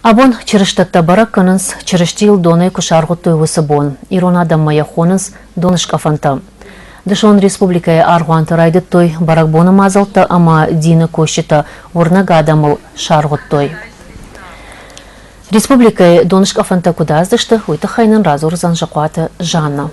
Абон чырыштатта барак канынс чырыштил доны кушаргут туйгусы бон. Иронадам маяхонынс донышка фанта. Дышон республикая аргуанты райды той барак боны мазалта, ама дины кощита орнага адамыл шаргут той. Республикая донышка фанта кудаздышты, уйты хайнын разур занжакуаты Жанна.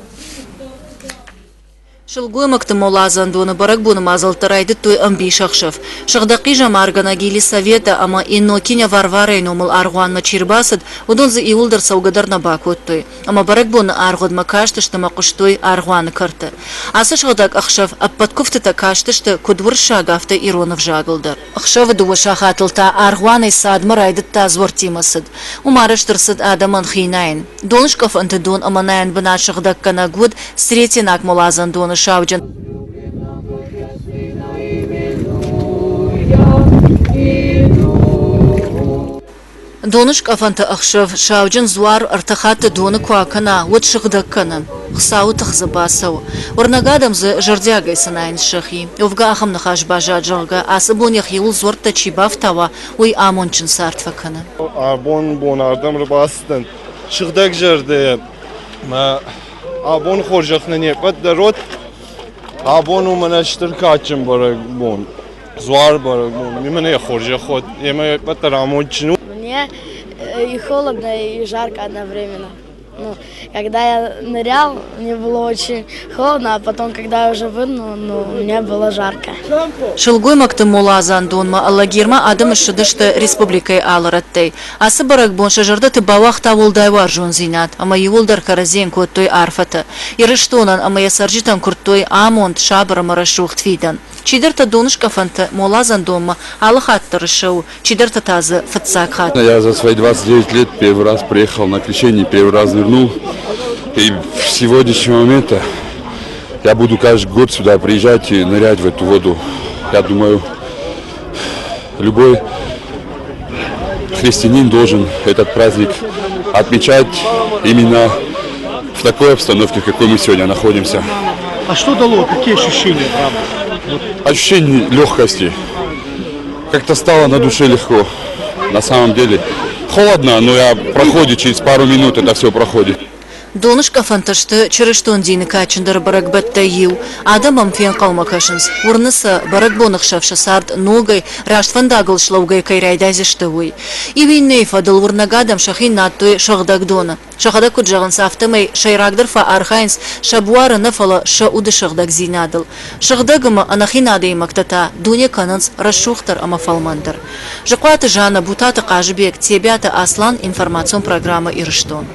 Шылгуй мактымолазан доны барак боны мазалта райды той амбишахшев. Шагдақи жамаргана гили совета, ама инно киня варварай номыл аргуан мачирбасад, удонзы иулдар саугадар на бакут той. Ама барак боны аргуд макаштышты макуштой аргуан карты. Асы шагдак ахшев, аппаткуфтыта каштышты кудвур шагафты иронов жагылдар. Ахшев дуа шахатылта аргуанай садмы райдытта звортимасыд. Умарыштырсыд адаман хинайн. Донышков анты дон аманаян бына шагдак канагуд сретенак молазан доны Шавджан. Донышк афанта ахшев Шавджан зуар артахат доны куакана, вот шагдаккана. Хсау тахзабасау. Орнагадам за жардягай санайн шахи. Увга ахам нахаш бажа джалга, асабонях ел зорта чибафтава, уй амончин сартфакана. Арбон ардам рыбастын. Шагдак жарде. Абон хоржахна не поддарот. Абон у меня штыркачем барак бон, зуар барак бон. Мне хоржа ход, я потарамочну. Мне и холодно, и жарко одновременно. Ну, когда я нырял, мне было очень холодно, а потом, когда я уже вынул, мне было жарко. Шылгуй мактымолазан донма аллагирма адам шыдышты республикай алыраттей. Асы барак бон шажарда ты бавахта волдай вар жон зинат, ама юлдар каразен коттой арфата. Ирыштонан ама ясаржитан курттой амонт шабара марашух твидан. Чидерта донышка фанта молазан дома алахатта решил, чидерта тазы фатсакхат. Я за свои 29 лет первый раз приехал на крещение, первый раз нырнул. И в сегодняшний момент я буду каждый год сюда приезжать и нырять в эту воду. Я думаю, любой христианин должен этот праздник отмечать именно в такой обстановке, в какой мы сегодня находимся. А что дало? Какие ощущения, правда? Ощущение легкости. Как-то стало на душе легко. На самом деле холодно, но проходит через пару минут, это все проходит. Донышка фанташты чырыштон дины качындар барак баттайю. Адамам фен калмакашынс. Урныса барак бонық шавша сард ногай раштфандагыл шлаугай кайрайдазиштывой. И винней фадыл урнагадам шахин наттой шагдак дона. Шахада куджаган сафтамай шайрагдар фа архайнс шабуара нафала шауды шагдак зинадыл. Шагдагыма анахинадей мактата дуня кананс расшухтар ама фалмандар. Жакуаты Жанна Бутата Кажбек, Тебята Аслан, информацион программа Ирыштон.